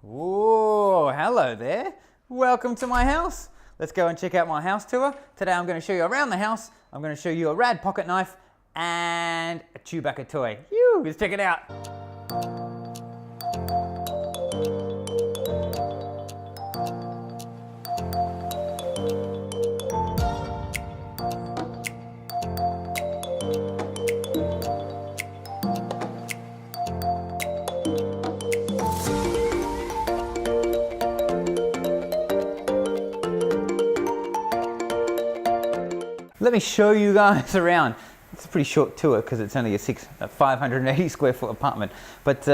Whoa, hello there. Welcome to my house. Let's go and check out my house tour. Today I'm going to show you around the house. I'm going to show you a rad pocket knife and a Chewbacca toy. Let's check it out. Let me show you guys around. It's a pretty short tour because it's only a 580 square foot apartment. But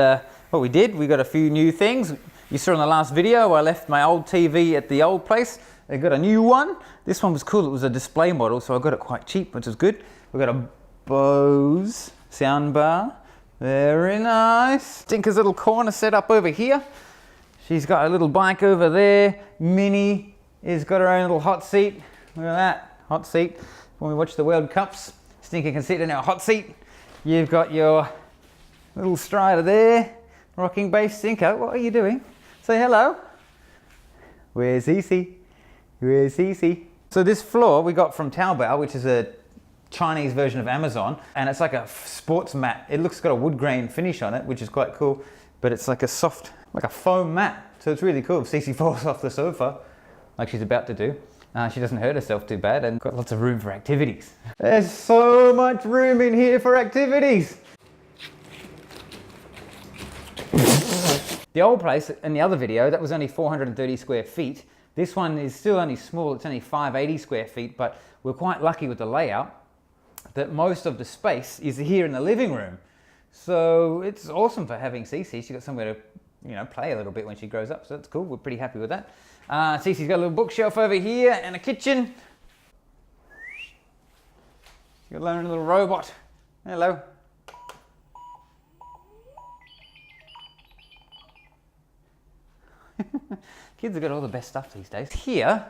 what we did, we got a few new things. You saw in the last video, I left my old TV at the old place. I got a new one. This one was cool. It was a display model, so I got it quite cheap, which was good. We got a Bose sound bar. Very nice. Tinker's little corner set up over here. She's got a little bike over there. Minnie has got her own little hot seat. Look at that, hot seat. When we watch the World Cups, Stinker can sit in our hot seat. You've got your little strider there, rocking bass. Stinker, what are you doing? Say hello. Where's Cece? Where's Cece? So this floor we got from Taobao, which is a Chinese version of Amazon, and it's like a sports mat. It looks got a wood grain finish on it, which is quite cool, but it's like a soft, like a foam mat. So it's really cool if Cece falls off the sofa, like she's about to do. She doesn't hurt herself too bad, and got lots of room for activities. There's so much room in here for activities. The old place in the other video, that was only 430 square feet. This one is still only small, it's only 580 square feet, but we're quite lucky with the layout that most of the space is here in the living room. So it's awesome for having Cece. She's got somewhere to play a little bit when she grows up, so that's cool. We're pretty happy with that. Cece's got a little bookshelf over here and a kitchen. She's got a little robot. Hello. Kids have got all the best stuff these days. Here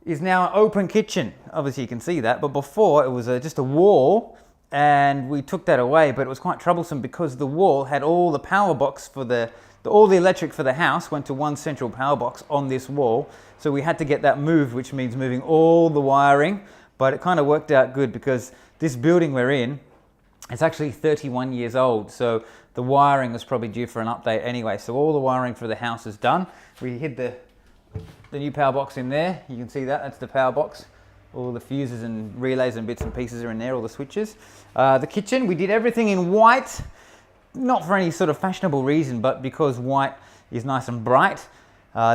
is now an open kitchen. Obviously you can see that, but before it was just a wall, and we took that away, but it was quite troublesome because the wall had all the power box for all the electric for the house went to one central power box on this wall. So we had to get that moved, which means moving all the wiring, but it kind of worked out good because this building we're in, it's actually 31 years old. So the wiring was probably due for an update anyway. So all the wiring for the house is done. We hid the new power box in there. You can see that, that's the power box. All the fuses and relays and bits and pieces are in there, all the switches. The kitchen, we did everything in white. Not for any sort of fashionable reason, but because white is nice and bright.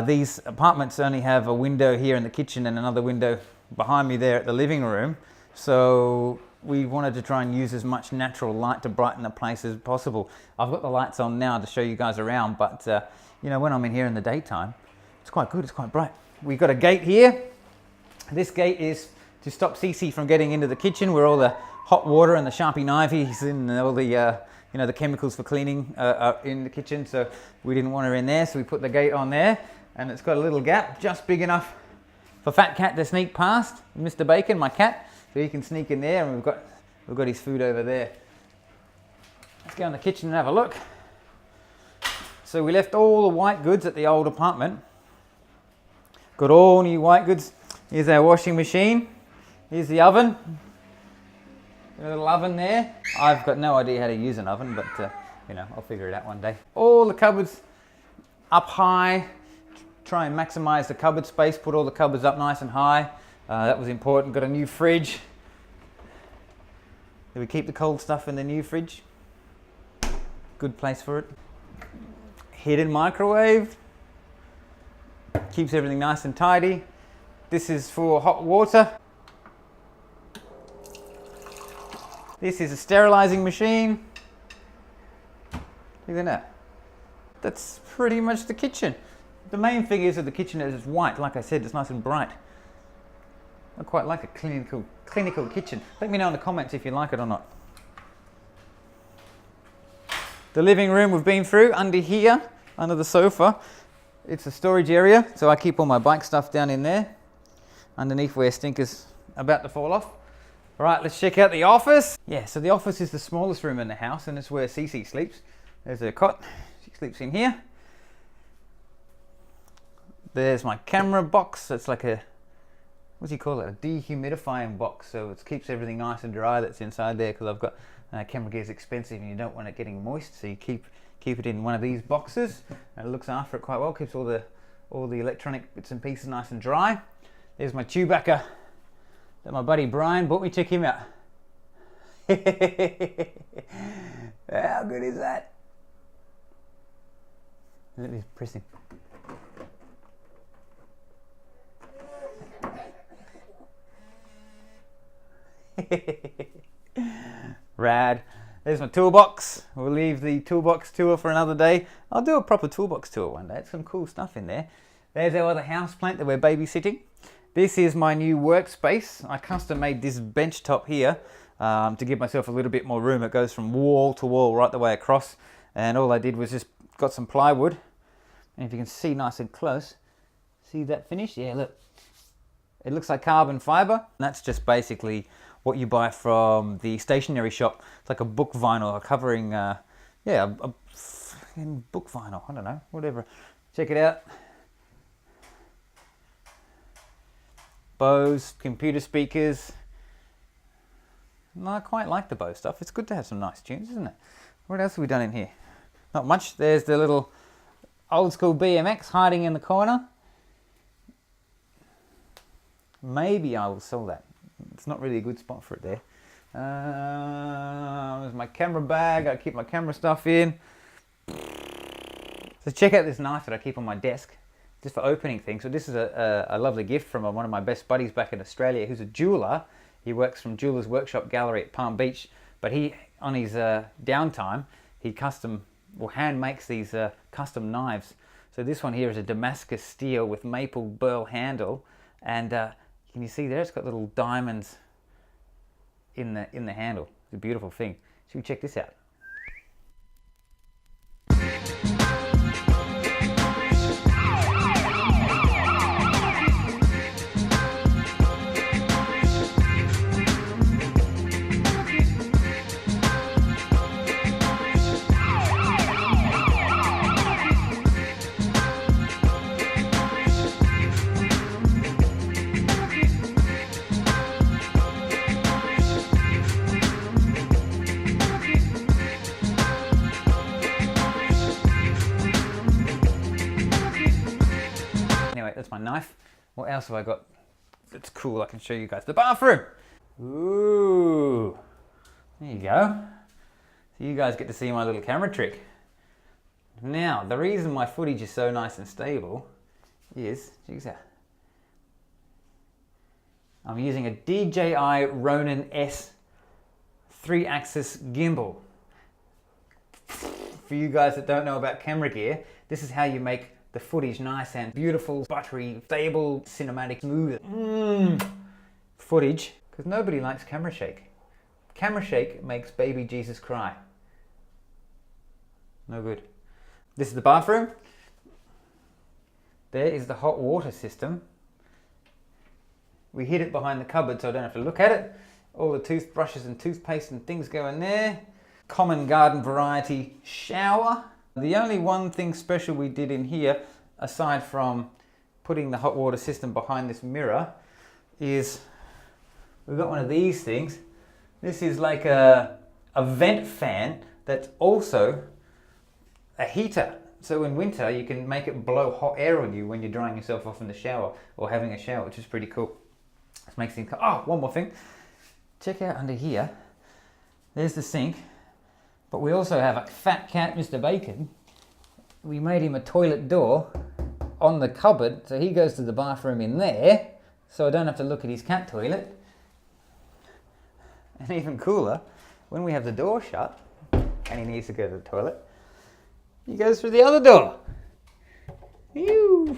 These apartments only have a window here in the kitchen and another window behind me there at the living room. So we wanted to try and use as much natural light to brighten the place as possible. I've got the lights on now to show you guys around, but when I'm in here in the daytime, it's quite good, it's quite bright. We've got a gate here. This gate is to stop Cece from getting into the kitchen where all the hot water and the Sharpie knivies and all the the chemicals for cleaning are in the kitchen, so we didn't want her in there, so we put the gate on there, and it's got a little gap just big enough for Fat Cat to sneak past. Mr. Bacon, my cat, so he can sneak in there, and we've got his food over there. Let's go in the kitchen and have a look. So we left all the white goods at the old apartment. Got all new white goods. Here's our washing machine. Here's the oven. A little oven there. I've got no idea how to use an oven, but I'll figure it out one day. All the cupboards up high. Try and maximize the cupboard space. Put all the cupboards up nice and high. That was important. Got a new fridge. Do we keep the cold stuff in the new fridge? Good place for it. Hidden microwave. Keeps everything nice and tidy. This is for hot water. This is a sterilizing machine. Look at that. That's pretty much the kitchen. The main thing is that the kitchen is white. Like I said, it's nice and bright. I quite like a clinical kitchen. Let me know in the comments if you like it or not. The living room we've been through, under here, under the sofa. It's a storage area, so I keep all my bike stuff down in there, underneath where Stinker's about to fall off. All right, let's check out the office. Yeah, so the office is the smallest room in the house, and it's where Cece sleeps. There's her cot. She sleeps in here. There's my camera box. It's like a, what do you call it? A dehumidifying box. So it keeps everything nice and dry that's inside there, because I've got camera gear is expensive and you don't want it getting moist. So you keep it in one of these boxes. And it looks after it quite well. Keeps all the electronic bits and pieces nice and dry. There's my Chewbacca that my buddy Brian bought me. Check him out. How good is that? Let me press him. Rad. There's my toolbox. We'll leave the toolbox tour for another day. I'll do a proper toolbox tour one day. It's some cool stuff in there. There's our other house plant that we're babysitting. This is my new workspace. I custom made this bench top here to give myself a little bit more room. It goes from wall to wall right the way across. And all I did was just got some plywood. And if you can see nice and close, see that finish? Yeah, look. It looks like carbon fiber. And that's just basically what you buy from the stationery shop. It's like a book vinyl covering, a book vinyl. I don't know, whatever. Check it out. Bose, computer speakers. No, I quite like the Bose stuff. It's good to have some nice tunes, isn't it? What else have we done in here? Not much. There's the little old school BMX hiding in the corner. Maybe I will sell that. It's not really a good spot for it there. There's my camera bag. I keep my camera stuff in. So check out this knife that I keep on my desk, just for opening things. So this is a lovely gift from one of my best buddies back in Australia, who's a jeweler. He works from Jewelers Workshop Gallery at Palm Beach, but he, on his downtime, he hand makes these custom knives. So this one here is a Damascus steel with maple burl handle, and can you see there? It's got little diamonds in the handle. It's a beautiful thing. Should we check this out? That's my knife. What else have I got that's cool? I can show you guys. The bathroom. Ooh, there you go. So you guys get to see my little camera trick. Now, the reason my footage is so nice and stable is, check this out. I'm using a DJI Ronin S 3-axis gimbal. For you guys that don't know about camera gear, this is how you make the footage nice and beautiful, buttery, stable, cinematic, smooth footage, because nobody likes camera shake. Camera shake makes baby Jesus cry. No good. This is the bathroom. There is the hot water system. We hid it behind the cupboard so I don't have to look at it. All the toothbrushes and toothpaste and things go in there. Common garden variety shower. The only one thing special we did in here, aside from putting the hot water system behind this mirror, is we've got one of these things. This is like a vent fan that's also a heater. So in winter you can make it blow hot air on you when you're drying yourself off in the shower or having a shower, which is pretty cool. This makes things. Oh, one more thing. Check out under here. There's the sink. But we also have a fat cat, Mr. Bacon. We made him a toilet door on the cupboard, so he goes to the bathroom in there, so I don't have to look at his cat toilet. And even cooler, when we have the door shut, and he needs to go to the toilet, he goes through the other door. Ew.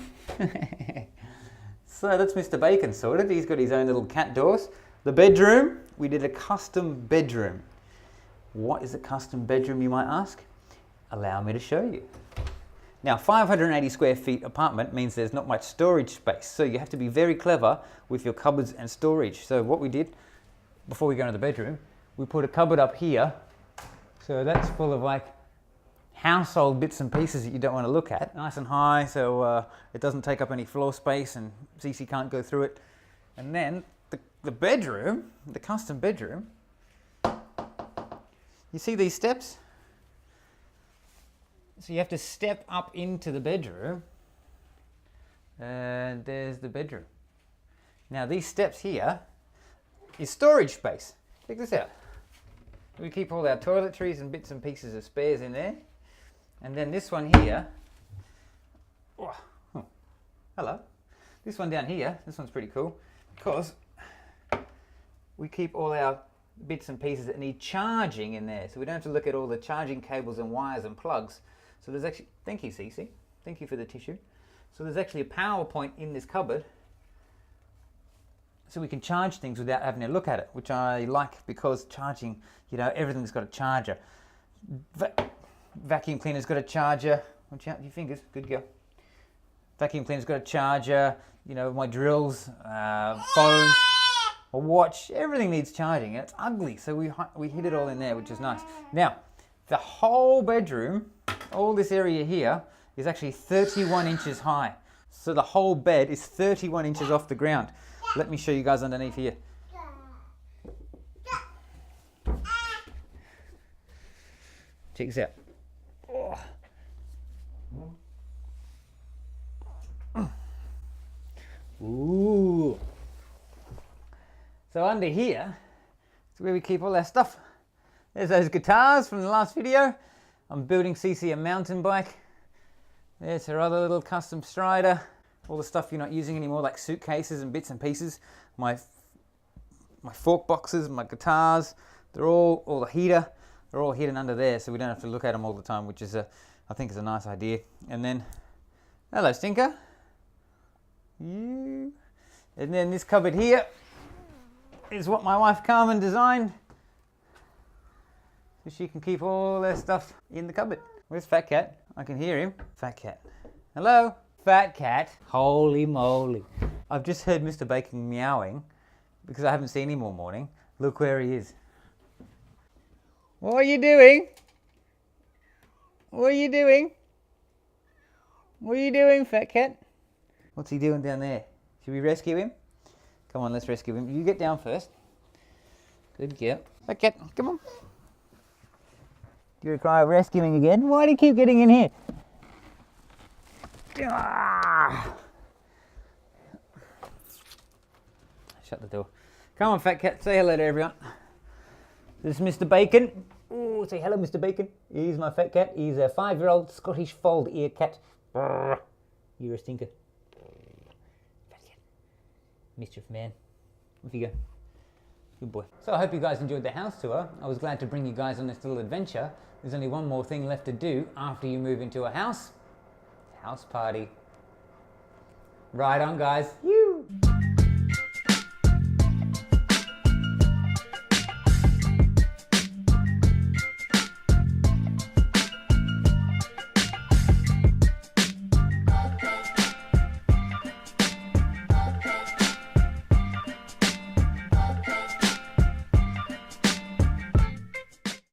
So that's Mr. Bacon sorted. He's got his own little cat doors. The bedroom, we did a custom bedroom. What is a custom bedroom, you might ask? Allow me to show you. Now, 580 square feet apartment means there's not much storage space, so you have to be very clever with your cupboards and storage. So what we did, before we go into the bedroom, we put a cupboard up here. So that's full of like household bits and pieces that you don't want to look at. Nice and high, so it doesn't take up any floor space and Cece can't go through it. And then the bedroom, the custom bedroom, you see these steps? So you have to step up into the bedroom, and there's the bedroom. Now these steps here is storage space. Check this out. We keep all our toiletries and bits and pieces of spares in there. And then this one here, oh, hello. This one down here, this one's pretty cool because we keep all our bits and pieces that need charging in there. So we don't have to look at all the charging cables and wires and plugs. So there's actually, thank you Cece, thank you for the tissue. So there's actually a power point in this cupboard so we can charge things without having to look at it, which I like because charging, you know, everything's got a charger. Vacuum cleaner's got a charger. Watch out, your fingers, good girl. Vacuum cleaner's got a charger, you know, my drills, phones, a watch, everything needs charging. It's ugly, so we hid it all in there, which is nice. Now, the whole bedroom, all this area here, is actually 31 inches high. So the whole bed is 31 inches off the ground. Let me show you guys underneath here. Check this out. Ooh. So under here is where we keep all our stuff. There's those guitars from the last video. I'm building Cece a mountain bike. There's her other little custom Strider. All the stuff you're not using anymore, like suitcases and bits and pieces. My fork boxes, my guitars, they're all the heater, they're all hidden under there, so we don't have to look at them all the time, which is I think is a nice idea. And then, hello Stinker. You. And then this cupboard here is what my wife Carmen designed, so she can keep all their stuff in the cupboard. Where's Fat Cat? I can hear him. Fat Cat. Hello? Fat Cat. Holy moly. I've just heard Mr. Bacon meowing because I haven't seen him all morning. Look where he is. What are you doing? What are you doing? What are you doing, Fat Cat? What's he doing down there? Should we rescue him? Come on, let's rescue him. You get down first. Good girl. Fat Cat, come on. You're crying rescuing again? Why do you keep getting in here? Ah! Shut the door. Come on, Fat Cat, say hello to everyone. This is Mr. Bacon. Ooh, say hello, Mr. Bacon. He's my Fat Cat. He's a 5-year-old Scottish fold ear cat. You're a stinker. Fat Cat. Mischief man. Off you go. Good boy. So I hope you guys enjoyed the house tour. I was glad to bring you guys on this little adventure. There's only one more thing left to do after you move into a house. House party. Right on, guys.